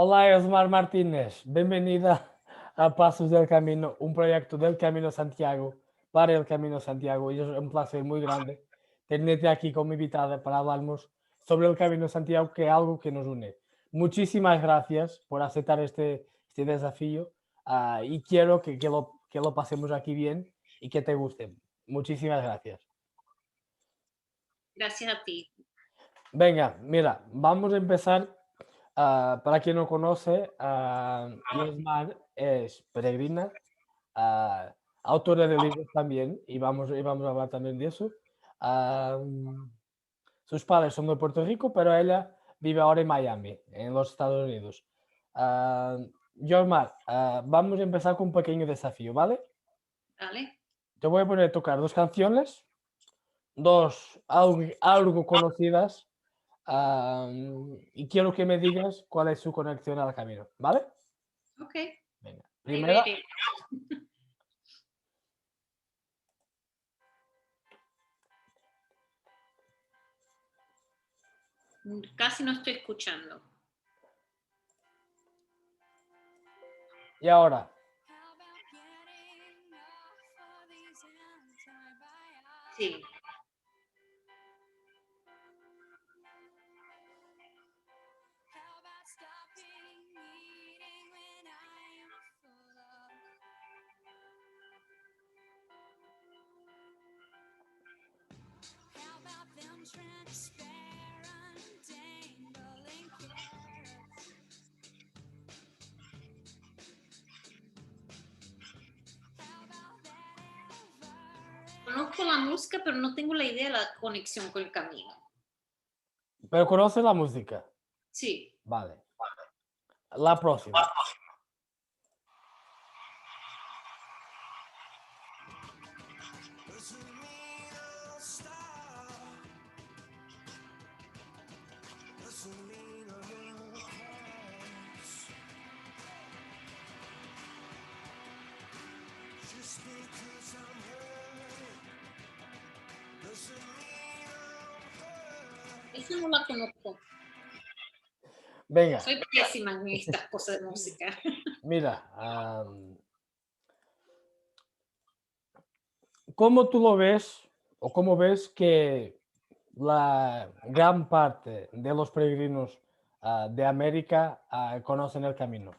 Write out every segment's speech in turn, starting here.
Olá, Yosmar Martinez. Bem-vinda a Passos del Camino, un proyecto del Camino Santiago para el Camino Santiago. Y es un placer muy grande tenerte aquí como invitada para hablarnos sobre el Camino Santiago, que es algo que nos une. Muchísimas gracias por aceptar este desafío y quiero que lo pasemos aquí bien y que te guste. Muchísimas gracias. Gracias a ti. Venga, mira, vamos a empezar. Para quien no conoce, Yosmar es peregrina, ah, autora de libros también, y vamos a hablar también de eso. Ah, sus padres son de Puerto Rico, pero ella vive ahora en Miami, en los Estados Unidos. Ah, Yosmar, vamos a empezar con un pequeño desafío, ¿vale? ¿Vale? Te voy a poner a tocar dos canciones, dos algo conocidas. Y quiero que me digas cuál es su conexión al camino, ¿vale? Ok, Venga, ahí primera, ready. Casi no estoy escuchando. y ahora. Sí. Conozco la música, pero no tengo la idea de la conexión con el camino. Pero conoce la música. Sí. Vale. La próxima. Esa no la conozco. Venga, Soy pésima en estas cosas de música. mira, ¿cómo tú lo ves o cómo ves que la gran parte de los peregrinos de América conocen el camino?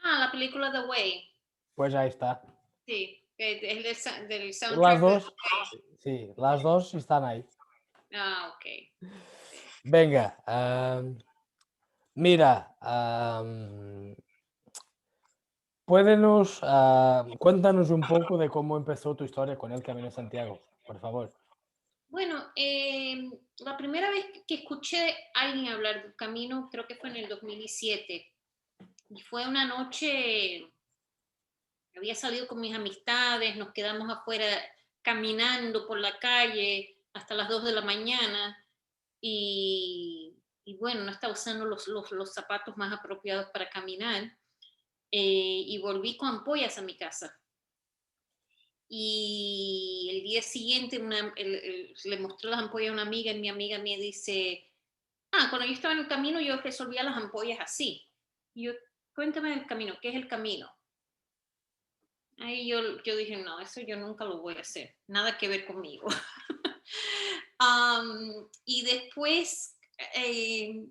La película The Way. Pues ahí está. Sí, que es del Las soundtrack de The dos, Way. sí, las dos están ahí. Ok. Sí. Venga, mira, cuéntanos un poco de cómo empezó tu historia con el Camino de Santiago, por favor. Bueno, la primera vez que escuché a alguien hablar del camino creo que fue en el 2007. Y fue una noche, había salido con mis amistades, nos quedamos afuera caminando por la calle hasta las 2 de la mañana y bueno, no estaba usando los zapatos más apropiados para caminar y volví con ampollas a mi casa. Y el día siguiente le mostré las ampollas a una amiga y mi amiga me dice, cuando yo estaba en el camino yo resolvía las ampollas así. Y yo, cuéntame del camino, ¿qué es el camino? Ahí yo dije, no, eso yo nunca lo voy a hacer, nada que ver conmigo. Y después, eh,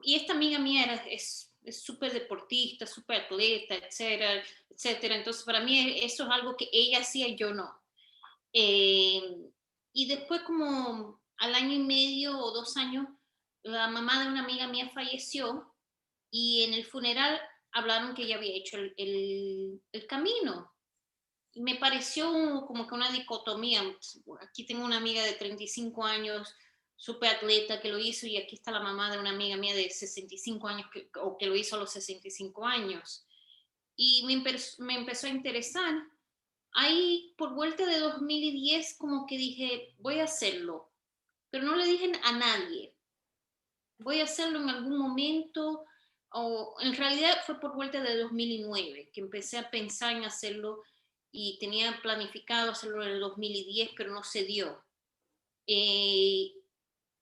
y esta amiga mía es súper deportista, súper atleta, etcétera, etcétera. Entonces, para mí eso es algo que ella hacía y yo no. Eh, y después, como al año y medio o 2 años, la mamá de una amiga mía falleció y en el funeral hablaron que ella había hecho el camino. Y me pareció como que una dicotomía. Aquí tengo una amiga de 35 años, súper atleta, que lo hizo, y aquí está la mamá de una amiga mía de 65 años, o que lo hizo a los 65 años. Y me empezó a interesar. Ahí, por vuelta de 2010, como que dije, voy a hacerlo, pero no le dije a nadie, voy a hacerlo en algún momento, o en realidad fue por vuelta de 2009 que empecé a pensar en hacerlo y tenía planificado hacerlo en el 2010, pero no se dio. Eh,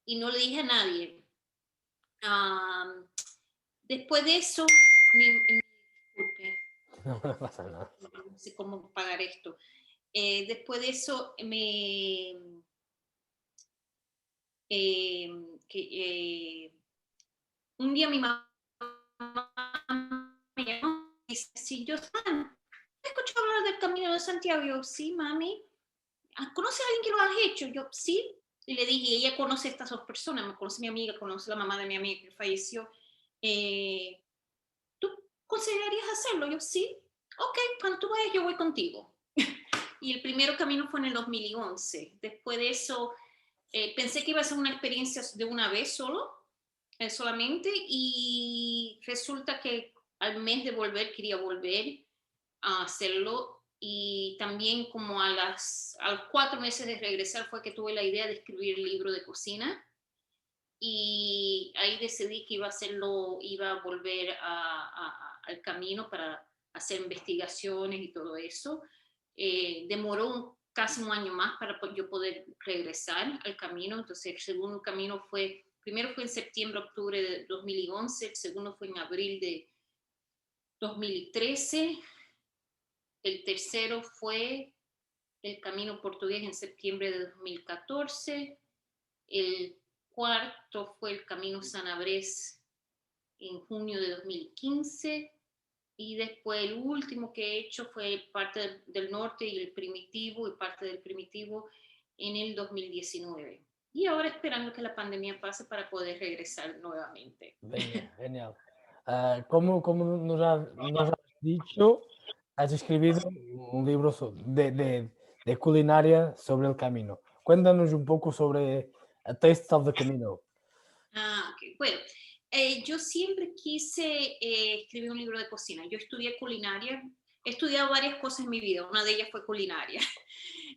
y no le dije a nadie. Um, Después de eso, disculpe, No me pasa nada. no sé cómo pagar esto. Después de eso, un día mi mamá me llamó y dice, sí, yo escucho hablar del Camino de Santiago. Yo, sí, mami. ¿Conoce a alguien que lo ha hecho? Yo, sí. Y le dije, ella conoce a estas dos personas, me conoce mi amiga, conoce a la mamá de mi amiga que falleció. ¿Tú considerarías hacerlo? Yo, sí. Ok, cuando tú vayas, yo voy contigo. Y el primero camino fue en el 2011. Después de eso, pensé que iba a ser una experiencia de una vez solamente, y resulta que al mes de volver quería volver a hacerlo, y también como a los 4 meses de regresar fue que tuve la idea de escribir el libro de cocina, y ahí decidí que iba a hacerlo, iba a volver al camino para hacer investigaciones y todo eso. Demoró casi un año más para yo poder regresar al camino. Entonces el segundo camino primero fue en septiembre, octubre de 2011, el segundo fue en abril de 2013, el tercero fue el camino portugués en septiembre de 2014, el cuarto fue el camino Sanabres en junio de 2015, y después el último que he hecho fue parte del norte y el primitivo y parte del primitivo en el 2019. Y ahora esperando que la pandemia pase para poder regresar nuevamente. Venga, genial. Como nos has dicho, has escrito un libro de culinaria sobre el camino. Cuéntanos un poco sobre A Taste of the Camino. Ok. Bueno, yo siempre quise escribir un libro de cocina. Yo estudié culinaria, he estudiado varias cosas en mi vida, una de ellas fue culinaria.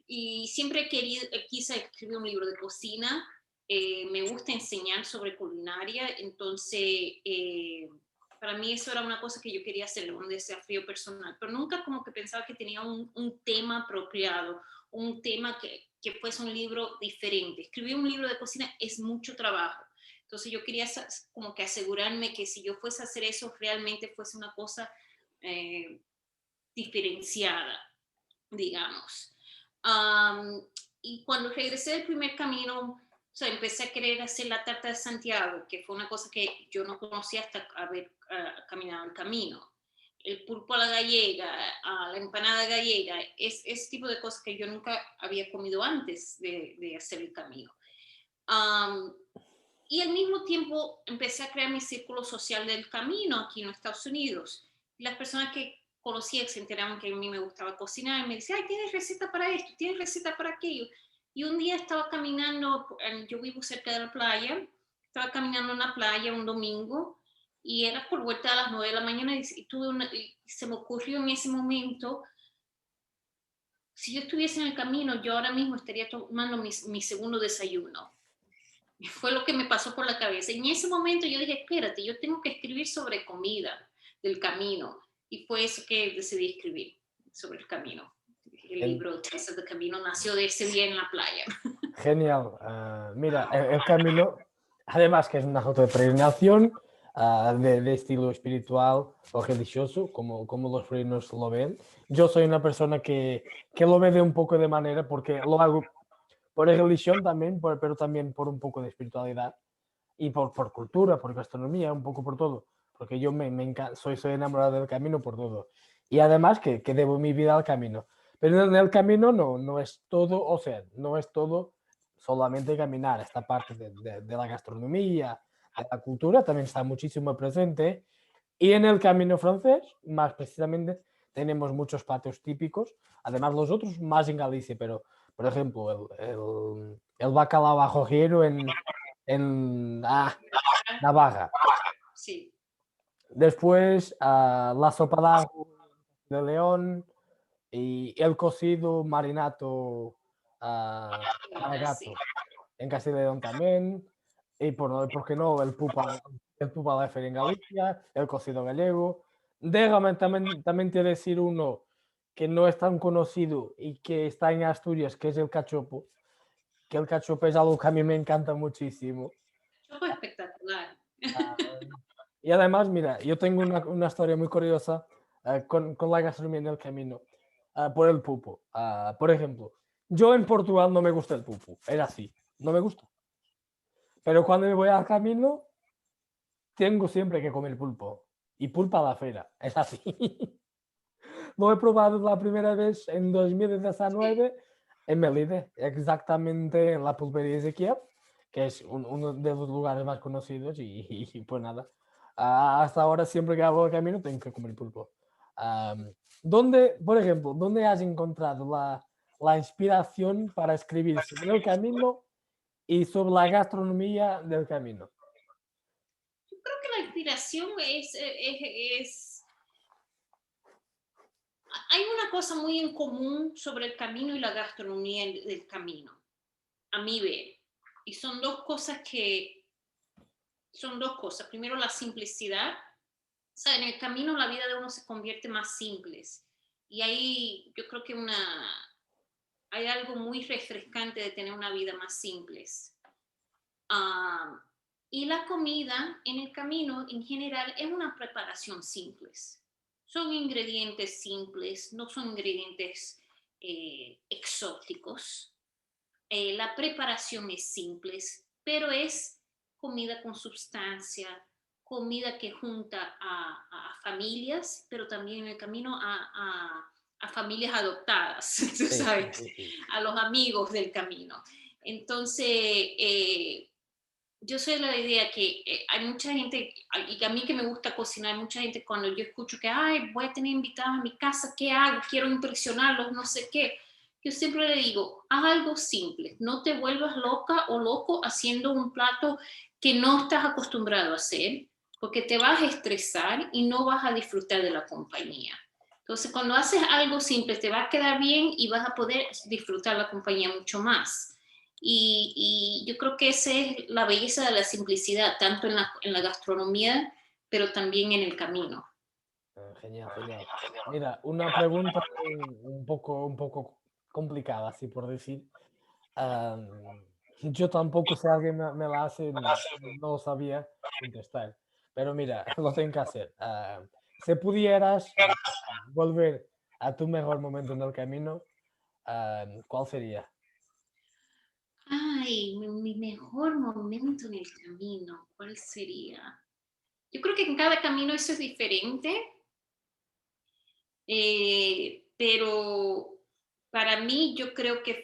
Y siempre quise escribir un libro de cocina. Me gusta enseñar sobre culinaria, entonces para mí eso era una cosa que yo quería hacer, un desafío personal, pero nunca como que pensaba que tenía un tema apropiado, un tema que fuese un libro diferente. Escribir un libro de cocina es mucho trabajo, entonces yo quería como que asegurarme que si yo fuese a hacer eso, realmente fuese una cosa eh, diferenciada, digamos. Y cuando regresé del primer camino, o sea, empecé a querer hacer la tarta de Santiago, que fue una cosa que yo no conocía hasta haber caminado el camino. El pulpo a la gallega, la empanada gallega, ese tipo de cosas que yo nunca había comido antes de hacer el camino. Y al mismo tiempo empecé a crear mi círculo social del camino aquí en los Estados Unidos. Las personas que conocía se enteraban que a mí me gustaba cocinar y me decían, ay, ¿tienes receta para esto? ¿Tienes receta para aquello? Y un día estaba caminando, yo vivo cerca de la playa, estaba caminando en la playa un domingo y era por vuelta a las 9 de la mañana, y se me ocurrió en ese momento, si yo estuviese en el camino, yo ahora mismo estaría tomando mi segundo desayuno. Fue lo que me pasó por la cabeza. Y en ese momento yo dije, espérate, yo tengo que escribir sobre comida del camino. Y fue eso que decidí escribir sobre el camino. El Gen- libro Taste of the Camino nació de ese día en la playa. Genial. Mira, el camino, además que es una ruta de peregrinación de estilo espiritual o religioso, como los frenos lo ven. Yo soy una persona que lo ve de un poco de manera, porque lo hago por religión también, pero también por un poco de espiritualidad y por cultura, por gastronomía, un poco por todo, porque yo soy enamorado del camino por todo. Y además que debo mi vida al camino. Pero en el camino no es todo, o sea, no es todo solamente caminar. Esta parte de la gastronomía, de la cultura, también está muchísimo presente. Y en el camino francés, más precisamente, tenemos muchos platos típicos, además los otros más en Galicia, pero por ejemplo, el bacalao ajojero en Navarra. Sí. Después, la sopa de ajo de León y el cocido marinato al Sí. gato en Castilla y León también. Y por qué no, el pupa de fer en Galicia, el cocido gallego. Déjame también te decir uno que no es tan conocido y que está en Asturias, que es el cachopo, que el cachopo es algo que a mí me encanta muchísimo. Fue espectacular. Y además, mira, yo tengo una historia muy curiosa con la gastronomía en el camino, por el pupo. Por ejemplo, yo en Portugal no me gusta el pupo, era así, no me gusta. Pero cuando me voy al camino, tengo siempre que comer pulpo. Y pulpa a la feira, es así. Lo he probado la primera vez en Sí. 2019 en Melide, exactamente en la pulpería Ezequiel, que es uno de los lugares más conocidos y pues nada. Hasta ahora siempre que hago el camino tengo que comer pulpo. ¿Dónde, por ejemplo, dónde has encontrado la inspiración para escribir sobre el camino y sobre la gastronomía del camino? Yo creo que la inspiración es hay una cosa muy en común sobre el camino y la gastronomía del camino, a mi ver. Y son dos cosas. Primero, la simplicidad. O sea, en el camino la vida de uno se convierte más simple. Y ahí yo creo que hay algo muy refrescante de tener una vida más simple. Uh, y la comida en el camino en general es una preparación simple. Son ingredientes simples, no son ingredientes exóticos. La preparación es simple, pero es comida con sustancia, comida que junta a familias, pero también en el camino a familias adoptadas, tú Sí, sí, sabes, sí, sí. a los amigos del camino. Entonces, yo soy de la idea que hay mucha gente, y a mí que me gusta cocinar, mucha gente cuando yo escucho que, ay, voy a tener invitados a mi casa, ¿qué hago? Quiero impresionarlos, no sé qué. Yo siempre le digo, haz algo simple, no te vuelvas loca o loco haciendo un plato que no estás acostumbrado a hacer, porque te vas a estresar y no vas a disfrutar de la compañía. Entonces, cuando haces algo simple, te va a quedar bien y vas a poder disfrutar la compañía mucho más. Y yo creo que esa es la belleza de la simplicidad, tanto en la gastronomía, pero también en el camino. Genial, genial. Mira, una pregunta un poco complicada, así por decir. Am, yo tampoco sé, alguien me la hace, no lo sabía contestar. Pero mira, lo tengo que hacer. Si pudieras volver a tu mejor momento en el camino, ¿cuál sería? Ay, mi mejor momento en el camino, ¿cuál sería? Yo creo que en cada camino eso es diferente, pero para mí yo creo que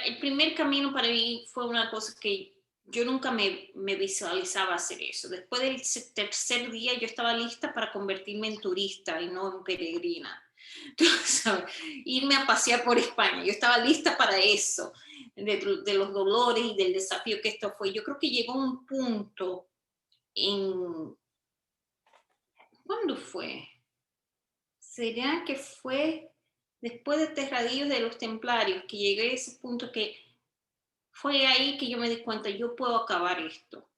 el primer camino para mí fue una cosa que yo nunca me visualizaba hacer eso. Después del tercer día yo estaba lista para convertirme en turista y no en peregrina. ¿Sabes? Irme a pasear por España. Yo estaba lista para eso, de los dolores y del desafío que esto fue. Yo creo que llegó un punto en... ¿Cuándo fue? ¿Será que fue después de Terradillos de los Templarios que llegué a ese punto que fue ahí que yo me di cuenta, yo puedo acabar esto?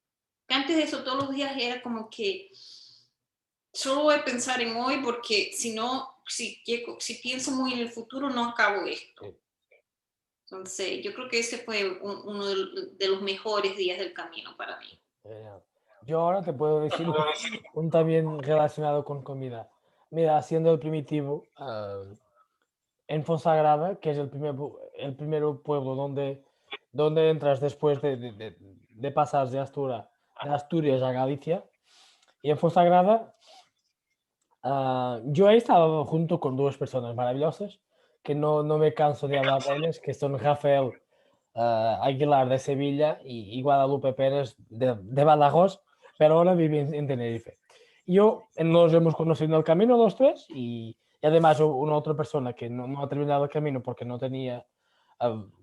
Que antes de eso todos los días era como que solo voy a pensar en hoy porque si no, si pienso muy en el futuro no acabo esto. Sí, Entonces yo creo que ese fue uno de los mejores días del camino para mí. genial. Yo ahora te puedo decir un también relacionado con comida. Mira, siendo el primitivo, en Fonsagrada, que es el primer pueblo donde entras después de pasar de Asturias a Galicia. Y en Fonsagrada, yo he estado junto con dos personas maravillosas, que no me canso de hablar de ellas, que son Rafael Aguilar de Sevilla y Guadalupe Pérez de Badajoz, pero ahora vive en Tenerife. Nos hemos conocido en el camino los tres y además una otra persona que no ha terminado el camino porque no tenía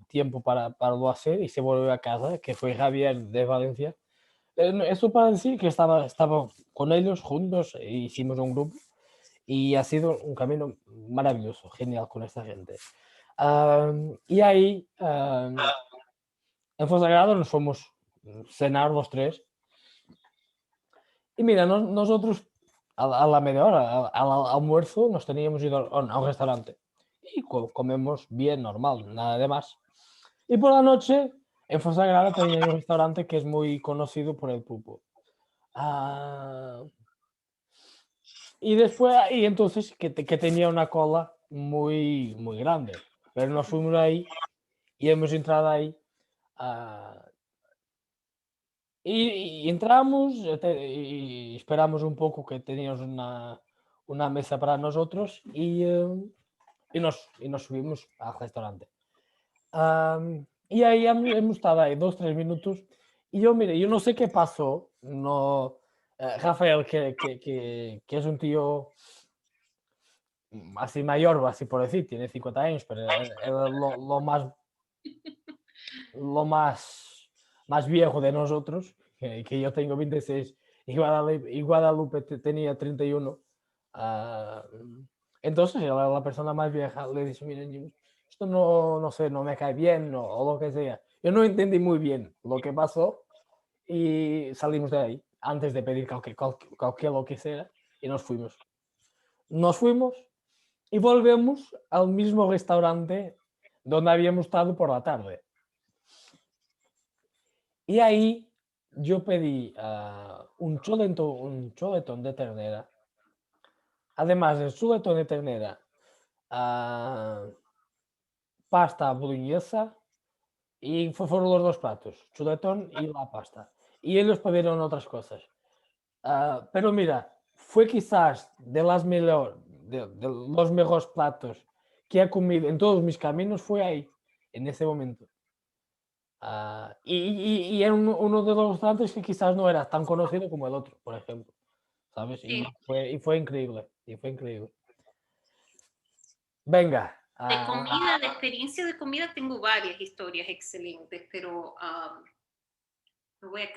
tiempo para lo hacer y se volvió a casa, que fue Javier de Valencia. Eso para decir que estaba con ellos juntos e hicimos un grupo y ha sido un camino maravilloso, genial con esta gente. Y ahí, en Fonsagrada nos fuimos cenar los tres. Y mira, nosotros a la media hora, al almuerzo, nos teníamos ido a un restaurante. Y comemos bien, normal, nada de más. Y por la noche En Fonsagrada también hay un restaurante que es muy conocido por el pulpo. Ah, y después, y entonces que tenía una cola muy, muy grande. Pero nos fuimos ahí y hemos entrado ahí. ah, y entramos y esperamos un poco que teníamos una mesa para nosotros y nos subimos al restaurante. Y ahí hemos estado ahí 2, 3 minutos. Y yo, mire, yo no sé qué pasó. No, Rafael, que es un tío así mayor, así por decir, tiene 50 años, pero era lo más viejo de nosotros, que yo tengo 26 y Guadalupe tenía 31. ah, entonces, la persona más vieja le dice, miren, esto no sé, no me cae bien o lo que sea. Yo no entendí muy bien lo que pasó y salimos de ahí antes de pedir cualquier lo que sea y nos fuimos. Nos fuimos y volvemos al mismo restaurante donde habíamos estado por la tarde. Y ahí yo pedí un chuletón de ternera. Además del chuletón de ternera, ah, pasta boloñesa y fueron los dos platos, chuletón y la pasta. Y ellos pidieron otras cosas. Pero mira, fue quizás de los mejores platos que he comido en todos mis caminos, fue ahí, en ese momento. Y era uno de los restaurantes que quizás no era tan conocido como el otro, por ejemplo, ¿sabes? Sí. Y fue increíble, y fue increíble. Venga. De comida, de experiencia de comida, tengo varias historias excelentes, pero me voy a,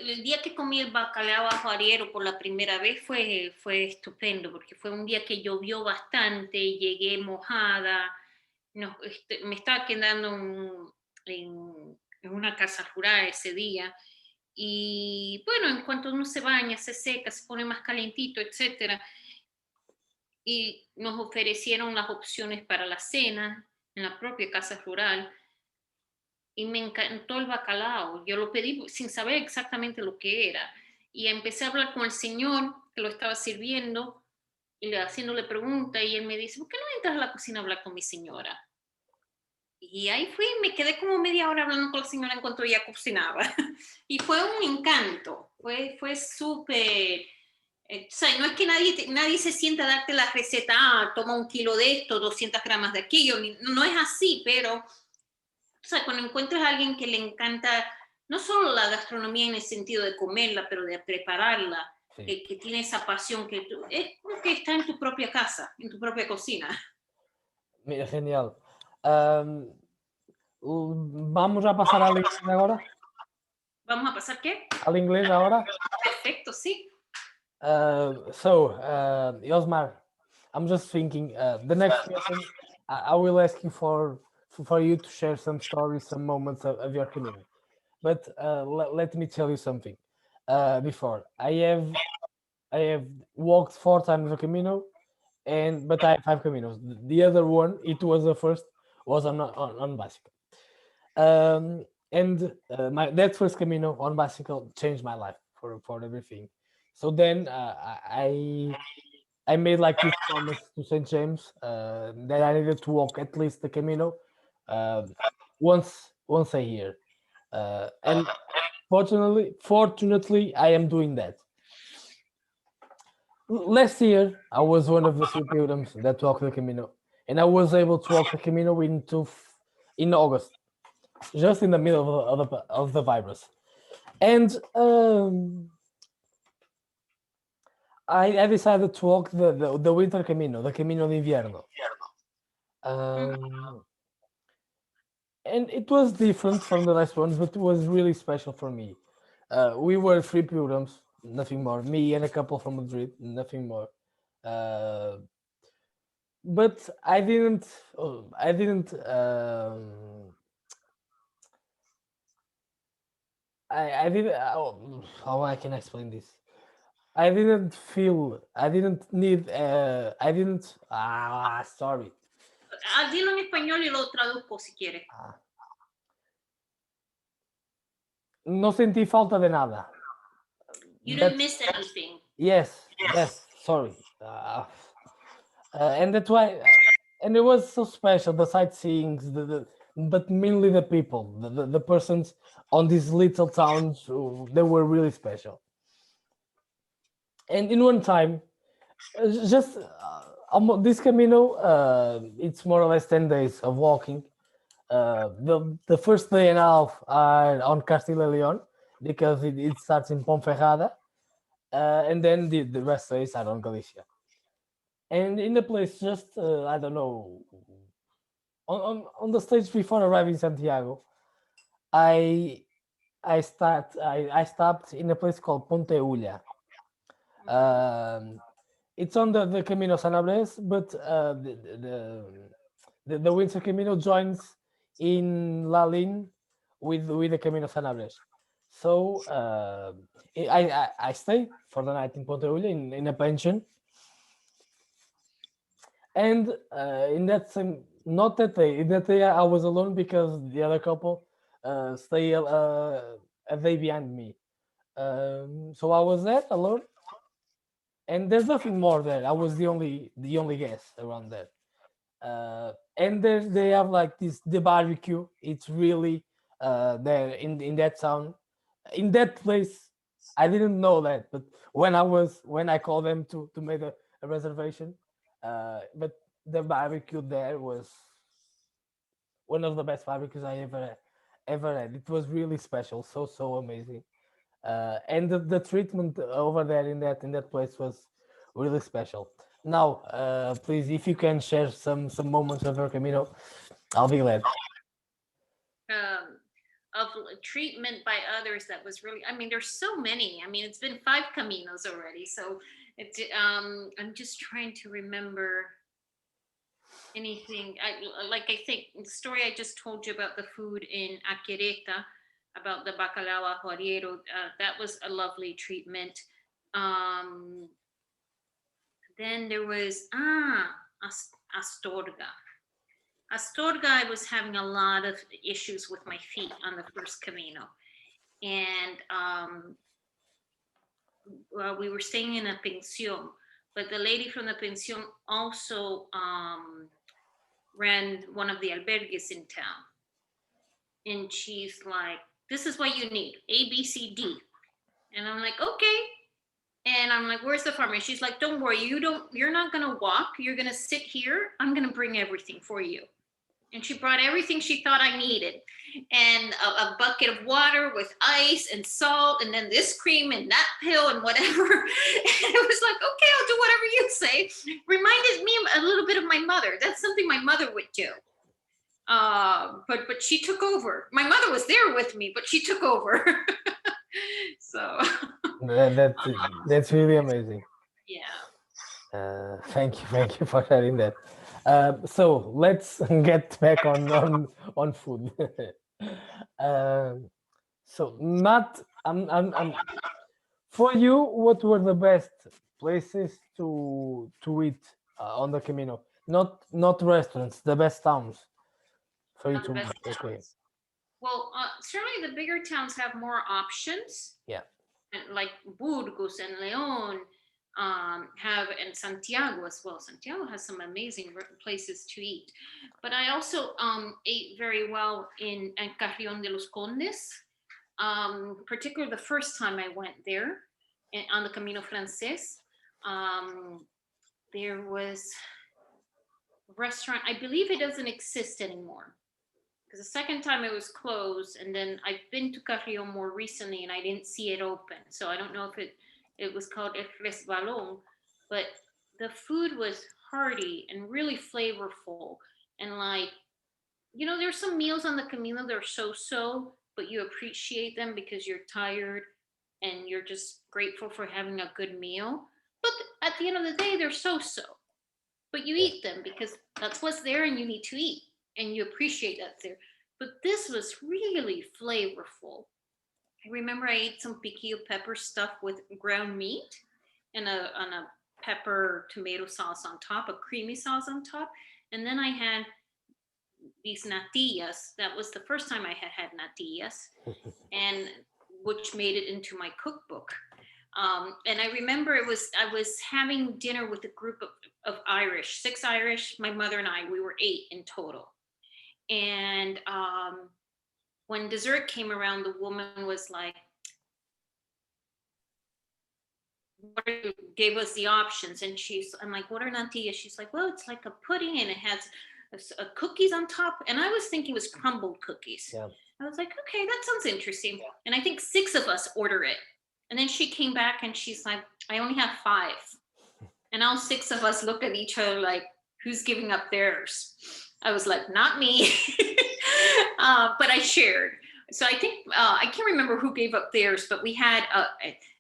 el día que comí el bacalao ajuariero por la primera vez fue estupendo, porque fue un día que llovió bastante, llegué mojada, me estaba quedando en una casa rural ese día, y bueno, en cuanto uno se baña, se seca, se pone más calentito, etcétera, y nos ofrecieron las opciones para la cena en la propia casa rural, y me encantó el bacalao. Yo lo pedí sin saber exactamente lo que era. Y empecé a hablar con el señor que lo estaba sirviendo y haciéndole preguntas y él me dice, ¿por qué no entras a la cocina a hablar con mi señora? Y ahí fui, me quedé como media hora hablando con la señora en cuanto ella cocinaba. Y fue un encanto, fue súper... O sea, no es que nadie se sienta a darte la receta, toma 1 kilo de esto, 200 gramos de aquello, no es así, pero o sea, cuando encuentras a alguien que le encanta no solo la gastronomía en el sentido de comerla, pero de prepararla, Sí. que tiene esa pasión, es como que está en tu propia casa, en tu propia cocina. Mira, genial. Am, Vamos a pasar al inglés ahora. ¿Vamos a pasar qué? Al inglés ahora. Perfecto, sí. Yosmar, I'm just thinking. The next question, I will ask you for you to share some stories, some moments of your Camino. But let me tell you something. Before I have walked 4 times the Camino, but I have 5 Caminos. The other one, it was the first, was on bicycle. And that first Camino on bicycle changed my life for everything. So then I made like this promise to St. James that I needed to walk at least the Camino uh, once a year. And fortunately, I am doing that. Last year, I was one of the 3 pilgrims that walked the Camino, and I was able to walk the Camino in August, just in the middle of the virus. And I decided to walk the winter Camino, the Camino de Invierno. And it was different from the last ones, but it was really special for me. We were 3 pilgrims, nothing more. Me and a couple from Madrid, nothing more. But I didn't. I didn't. I didn't. How I can explain this? I didn't feel. I didn't need. I didn't. Sorry. Dilo en español y lo traduzco si quieres. No sentí falta de nada. You didn't miss anything. Yes, sorry. And that's why, and it was so special, the sightseeing, but mainly the people, the persons on these little towns, they were really special. And in one time, just this Camino, it's more or less 10 days of walking. The first day and a half are on Castilla y León because it starts in Ponferrada, and then the rest days are on Galicia. And in the place, just I don't know, on the stage before arriving Santiago, I I stopped in a place called Ponte Ulla. It's on the Camino Sanabres, but the Windsor Camino joins in Lalin with the Camino Sanabres. So I stayed for the night in Ponte Ulla in a pension, and in that same, not that day, in that day I was alone because the other couple stay a day behind me. So I was there alone, and there's nothing more there. I was the only guest around there. And they have like this the barbecue. It's really there in that town, in that place. I didn't know that, but when I called them to make a reservation, but the barbecue there was one of the best barbecues I ever had. It was really special, so amazing. And the treatment over there in that place was really special. Now, please, if you can share some moments of your Camino, I'll be glad. Of treatment by others that was really, I mean, there's so many. I mean, it's been 5 Caminos already, so it's I'm just trying to remember anything. I think the story I just told you about the food in Aquereta, about the bacalao ajoriero, that was a lovely treatment. um then there was Astorga. Astorga, I was having a lot of issues with my feet on the first Camino. And well, we were staying in a pension, but the lady from the pension also ran one of the albergues in town. And she's like, this is what you need, A, B, C, D. And I'm like, okay. And I'm like, where's the farmer? She's like, don't worry, you're not gonna walk, you're gonna sit here. I'm gonna bring everything for you. And she brought everything she thought I needed, and a bucket of water with ice and salt, and then this cream and that pill and whatever. And it was like, okay, I'll do whatever you say. Reminded me a little bit of my mother. That's something my mother would do. But she took over. My mother was there with me, but she took over. So That's really amazing. yeah. Thank you for sharing that. So let's get back on food. So not for you. What were the best places to eat on the Camino? Not restaurants. The best towns for you The best okay. towns. Well, certainly the bigger towns have more options. Yeah. And like Burgos and Leon have, and Santiago as well. Santiago has some amazing places to eat. But I also ate very well in Carrión de los Condes, particularly the first time I went there on the Camino Frances. There was a restaurant, I believe it doesn't exist anymore, because the second time it was closed, and then I've been to Carrión more recently and I didn't see it open. So I don't know if it was called El Resbalón, but the food was hearty and really flavorful. And like, there's some meals on the Camino that are so, but you appreciate them because you're tired and you're just grateful for having a good meal. But at the end of the day, they're so. But you eat them because that's what's there and you need to eat. And you appreciate that there. But this was really flavorful. I remember I ate some piquillo pepper stuff with ground meat and on a pepper tomato sauce on top, a creamy sauce on top. And then I had these natillas. That was the first time I had natillas, and which made it into my cookbook. And I remember I was having dinner with a group of Irish, 6 Irish, my mother and I, we were 8 in total. And when dessert came around, the woman was like, gave us the options, and I'm like, what are natillas? She's like, well, it's like a pudding and it has cookies on top. And I was thinking it was crumbled cookies. Yeah. I was like, okay, that sounds interesting. And I think 6 of us order it. And then she came back and she's like, I only have 5. And all 6 of us looked at each other like, who's giving up theirs? I was like, not me. But I shared. So I think, I can't remember who gave up theirs, but we had,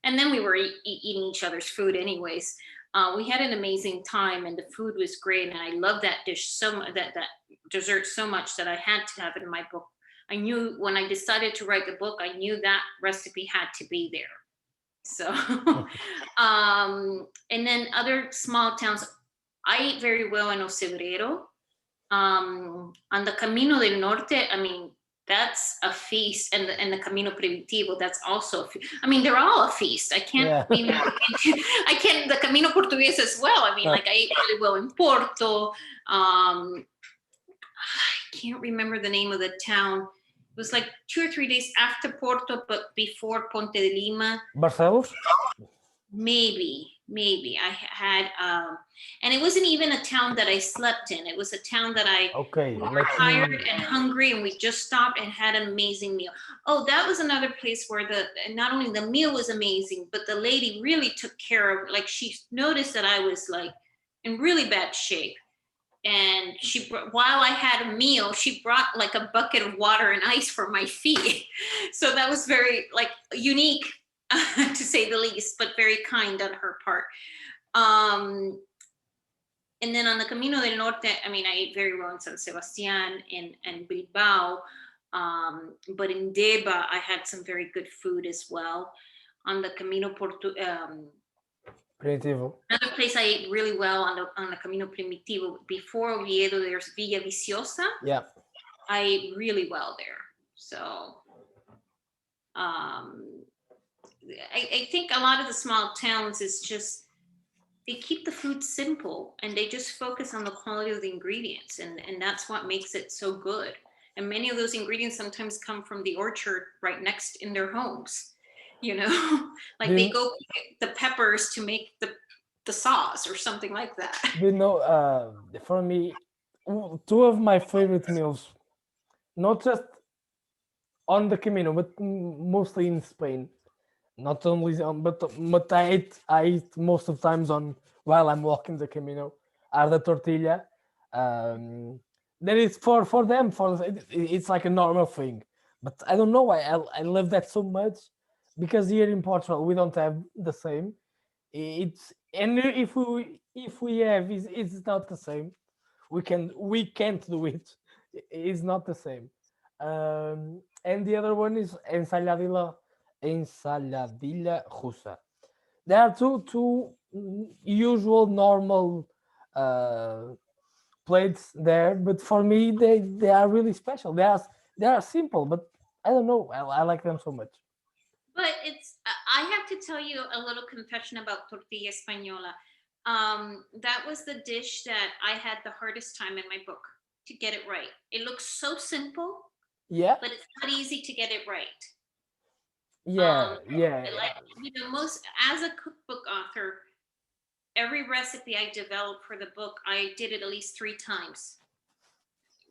and then we were eating each other's food anyways. We had an amazing time and the food was great. And I love that dish that dessert so much that I had to have it in my book. I knew when I decided to write the book, I knew that recipe had to be there. So, and then other small towns, I ate very well in Ocebrero. On the Camino del Norte, I mean, that's a feast, and the Camino Primitivo, that's also a feast. I mean, they're all a feast. I can't, I can't, the Camino Portugués as well. I mean, like I ate really well in Porto. I can't remember the name of the town. It was like 2 or 3 days after Porto, but before Ponte de Lima. Barcelos? Maybe I had, and it wasn't even a town that I slept in. It was a town that we were tired and hungry, and we just stopped and had an amazing meal. Oh, that was another place where not only the meal was amazing, but the lady really took care of, like, she noticed that I was like in really bad shape. And while I had a meal, she brought like a bucket of water and ice for my feet. So that was very like unique, to say the least, but very kind on her part. And then on the Camino del Norte, I mean, I ate very well in San Sebastián and Bilbao. But in Deba, I had some very good food as well. On the Camino Primitivo. Another place I ate really well on the Camino Primitivo, before Oviedo, there's Villa Viciosa. Yeah. I ate really well there. So I think a lot of the small towns is just, they keep the food simple and they just focus on the quality of the ingredients, and that's what makes it so good. And many of those ingredients sometimes come from the orchard right next in their homes, you know, like they go pick the peppers to make the sauce or something like that. You know, for me, 2 of my favorite meals, not just on the Camino, but mostly in Spain. Not only on, but I eat most of the times on while I'm walking the Camino, are the tortilla. That is for them, it's like a normal thing. But I don't know why I love that so much, because here in Portugal we don't have the same. It's, and if we have, it's not the same. We can't do it. It's not the same. And the other one is ensaladilla rusa. There are two usual normal plates there, but for me they are really special. They are simple, but I don't know. I like them so much. But I have to tell you a little confession about tortilla española. That was the dish that I had the hardest time in my book to get it right. It looks so simple, yeah, but it's not easy to get it right. Yeah. Like, you know, as a cookbook author, every recipe I developed for the book, I did it at least 3 times.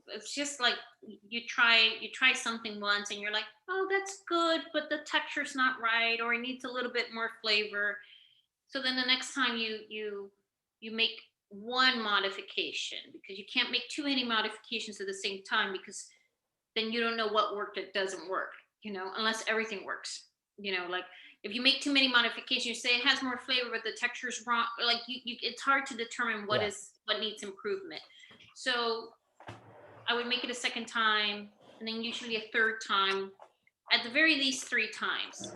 It's just like you try something once and you're like, oh, that's good, but the texture's not right, or it needs a little bit more flavor. So then the next time you make one modification, because you can't make too many modifications at the same time, because then you don't know what worked, it doesn't work, you know, unless everything works. You know, like if you make too many modifications, you say it has more flavor, but the texture's wrong. Like it's hard to determine what needs improvement. So I would make it a second time, and then usually a third time, at the very least 3 times.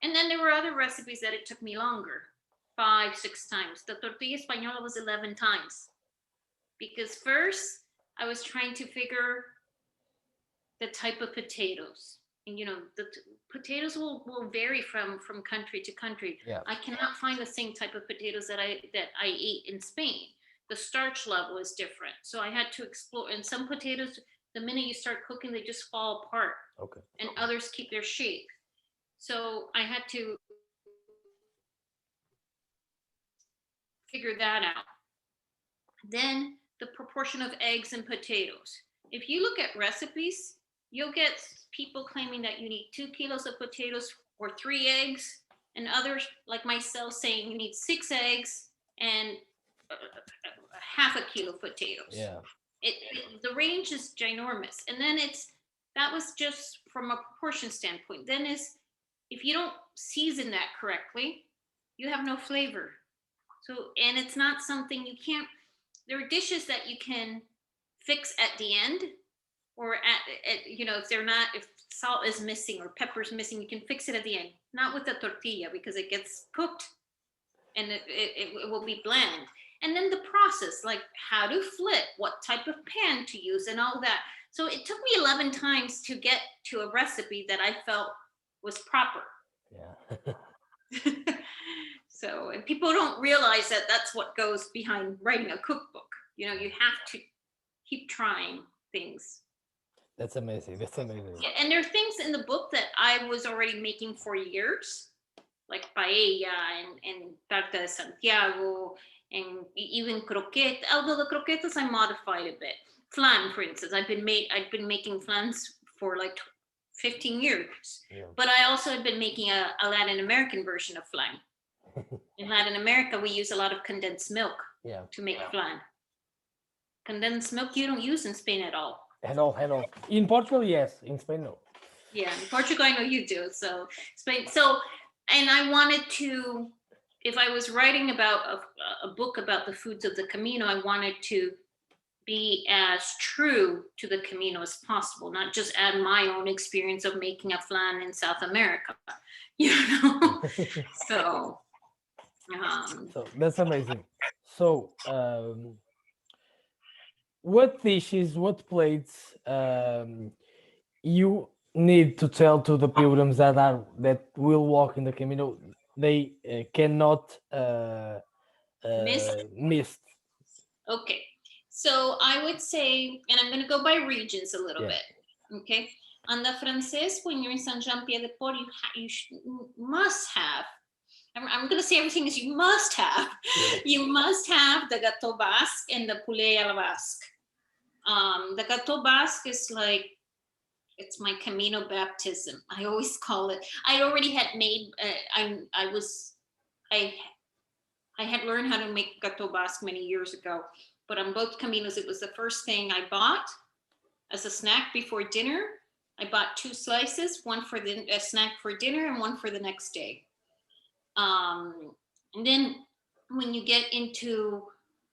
And then there were other recipes that it took me longer, 5, 6 times. The tortilla española was 11 times. because first I was trying to figure the type of potatoes. And the potatoes will vary from country to country. Yeah. I cannot find the same type of potatoes that I eat in Spain. The starch level is different, so I had to explore. And some potatoes, the minute you start cooking, they just fall apart. Okay. And others keep their shape. So I had to figure that out. Then the proportion of eggs and potatoes. If you look at recipes, you'll get people claiming that you need 2 kilos of potatoes or 3 eggs, and others like myself saying you need 6 eggs and half a kilo of potatoes. Yeah. The range is ginormous. And then that was just from a proportion standpoint. Then if you don't season that correctly, you have no flavor. So, and it's not something you can't, there are dishes that you can fix at the end, or if salt is missing or pepper's missing, you can fix it at the end. Not with the tortilla, because it gets cooked and it will be bland. And then the process, like how to flip, what type of pan to use, and all that. So it took me 11 times to get to a recipe that I felt was proper. Yeah. So, and people don't realize that that's what goes behind writing a cookbook. You have to keep trying things. That's amazing. That's amazing. Yeah, and there are things in the book that I was already making for years, like paella and tarta de Santiago, and even croquetas. Although the croquetas I modified a bit. Flan, for instance, I've been making flans for like 15 years. Yeah. But I also have been making a Latin American version of flan. In Latin America, we use a lot of condensed milk to make flan. Condensed milk you don't use in Spain at all. At all. In Portugal, yes. In Spain, no. Yeah, in Portugal, I know you do. So Spain. So, and I wanted to, if I was writing about a book about the foods of the Camino, I wanted to be as true to the Camino as possible, not just add my own experience of making a flan in South America. So that's amazing. So what dishes, what plates you need to tell to the pilgrims that will walk in the Camino they cannot miss? Okay, so I would say, and I'm going to go by regions a little bit. Okay, on the Francés, when you're in Saint Jean Pied de Port, you must have. I'm going to say everything is you must have. You must have the gâteau basque and the poulet à la basque. The gâteau basque is like, it's my Camino baptism. I always call it. I already had made. I had learned how to make gâteau basque many years ago. But on both Caminos, it was the first thing I bought as a snack before dinner. I bought 2 slices, one for a snack for dinner and one for the next day. And then when you get into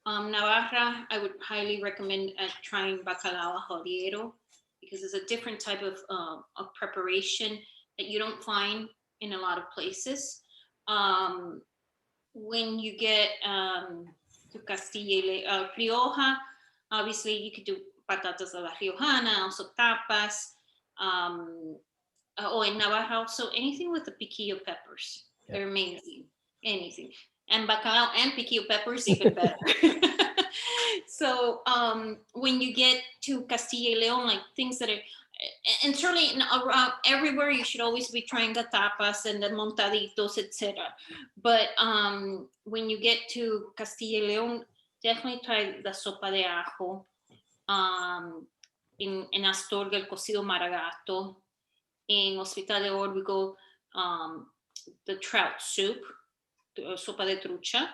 Navarra, I would highly recommend trying bacalao ajodiero, because it's a different type of preparation that you don't find in a lot of places. When you get to Castilla y Rioja, obviously you could do patatas a la riojana, also tapas. In Navarra also, anything with the piquillo peppers. They're amazing. Anything. And bacalao and piquillo peppers, even better. So when you get to Castilla y León, like things that are, and certainly around everywhere, you should always be trying the tapas and the montaditos, etc. But when you get to Castilla y León, definitely try the sopa de ajo. In Astorga, el cocido maragato. In Hospital de Órbigo, the trout soup, sopa de trucha.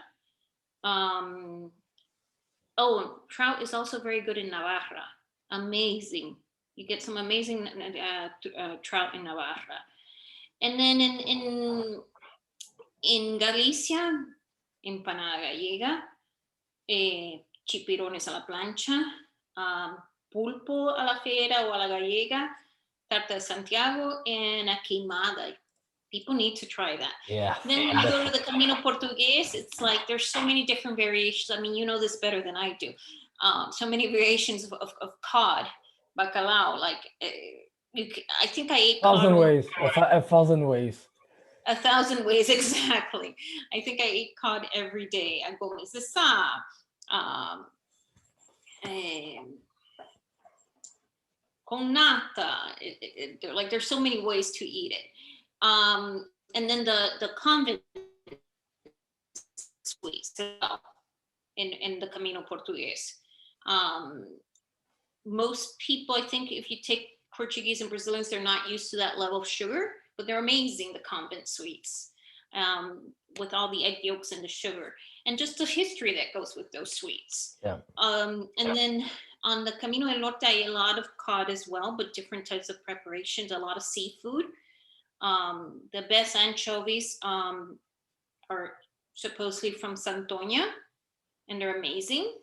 Trout is also very good in Navarra. Amazing. You get some amazing trout in Navarra. And then in Galicia, empanada gallega, chipirones a la plancha, pulpo a la fera o a la gallega, tarta de Santiago, and a queimada. People need to try that. Yeah. Then when you go to the Camino Portugués, it's like there's so many different variations. I mean, you know this better than I do. so many variations of cod, bacalao. Like I think I ate cod Thousand ways, a thousand ways. 1,000 ways exactly. I think I eat cod every day. I go sa, um, con nata. Like there's so many ways to eat it. And then the convent sweets in the Camino Portuguese. Most people, I think, if you take Portuguese and Brazilians, they're not used to that level of sugar, but they're amazing, the convent sweets, with all the egg yolks and the sugar, and just the history that goes with those sweets. Yeah. And then on the Camino del Norte, a lot of cod as well, but different types of preparations, a lot of seafood. The best anchovies are supposedly from Santoña, and they're amazing.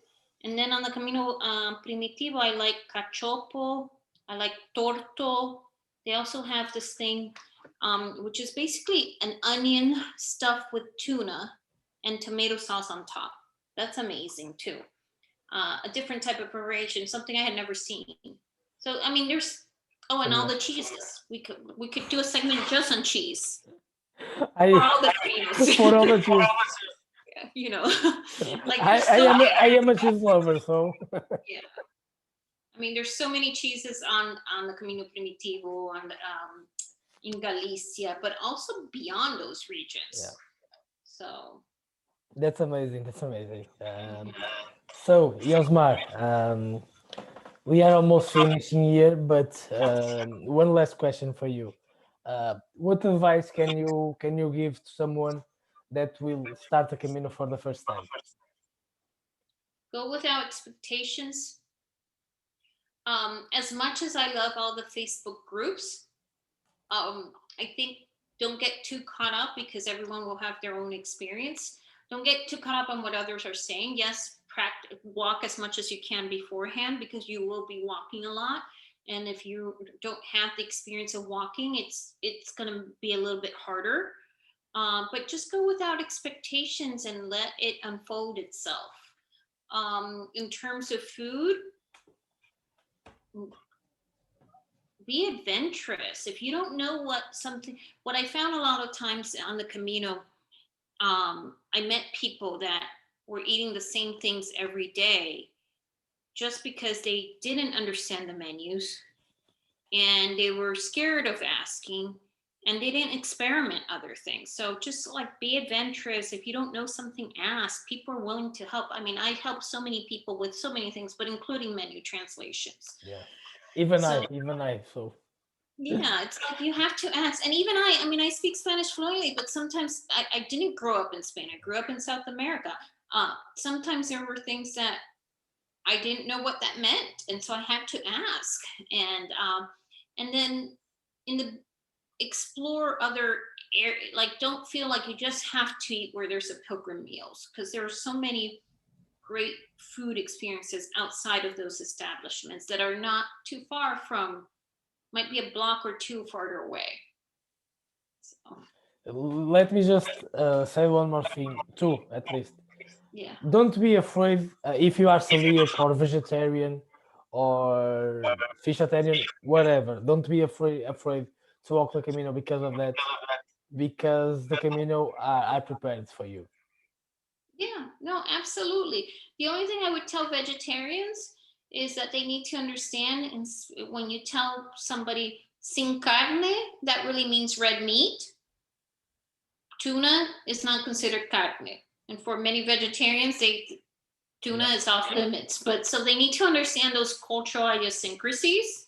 And then on the Camino Primitivo, I like cachopo, I like torto. They also have this thing, which is basically an onion stuffed with tuna and tomato sauce on top. That's amazing too. A different type of preparation, something I had never seen. So I mean, there's and all the cheeses. We could do a segment just on cheese. I For all the creams. for all the cheese. You know, like I am a cheese lover, so yeah. I mean, there's so many cheeses on the Camino Primitivo, on in Galicia, but also beyond those regions. Yeah. So that's amazing. That's amazing. So Yosmar, we are almost finishing here, but one last question for you. What advice can you give to someone that will start a Camino for the first time? go without expectations. As much as I love all the Facebook groups, I think don't get too caught up because everyone will have their own experience. Don't get too caught up on what others are saying. Yes, walk as much as you can beforehand because you will be walking a lot. And if you don't have the experience of walking, it's going to be a little bit harder. But just go without expectations and let it unfold itself. In terms of food, be adventurous. If you don't know what I found a lot of times on the Camino, I met people that were eating the same things every day just because they didn't understand the menus and they were scared of asking and they didn't experiment other things. So just like be adventurous. If you don't know something, ask. People are willing to help. I mean, I help so many people with so many things, but including menu translations. Yeah, even I. So yeah, it's like you have to ask. And even I mean, I speak Spanish fluently, but sometimes I didn't grow up in Spain. I grew up in South America. Sometimes there were things that I didn't know what that meant, and so I had to ask. And then in the explore other areas. Like, don't feel like you just have to eat where there's a pilgrim meals, because there are so many great food experiences outside of those establishments that are not too far from, might be a block or two farther away. So, let me just say one more thing, two at least. yeah. Don't be afraid if you are celiac or vegetarian or fishitarian, whatever. Don't be afraid to walk the Camino because of that, because the Camino are prepared for you. Yeah, no, absolutely. The only thing I would tell vegetarians is that they need to understand, and when you tell somebody sin carne, that really means red meat. Tuna is not considered carne, and for many vegetarians, tuna is off limits. But so they need to understand those cultural idiosyncrasies.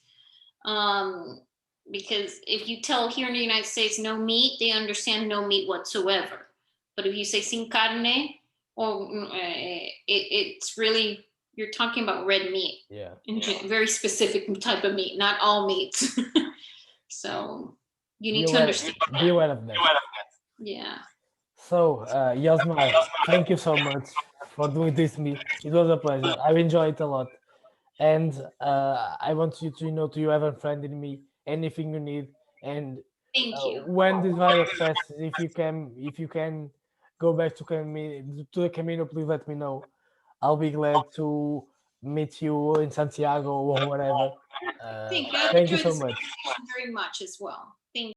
Because if you tell here in the United States no meat, they understand no meat whatsoever. But if you say sin carne, or it's really, you're talking about red meat. Yeah. Very specific type of meat, not all meats. So you need to understand that. Be aware of that. Yeah. So, Yosmar, thank you so much for doing this to me. It was a pleasure. I enjoyed it a lot. And I want you to know, you have a friend in me, anything you need. And Thank you. when this virus passes, if you can go back to the Camino, please let me know. I'll be glad to meet you in Santiago or whatever. Thank you. I've Thank you enjoyed so this much. conversation very much as well.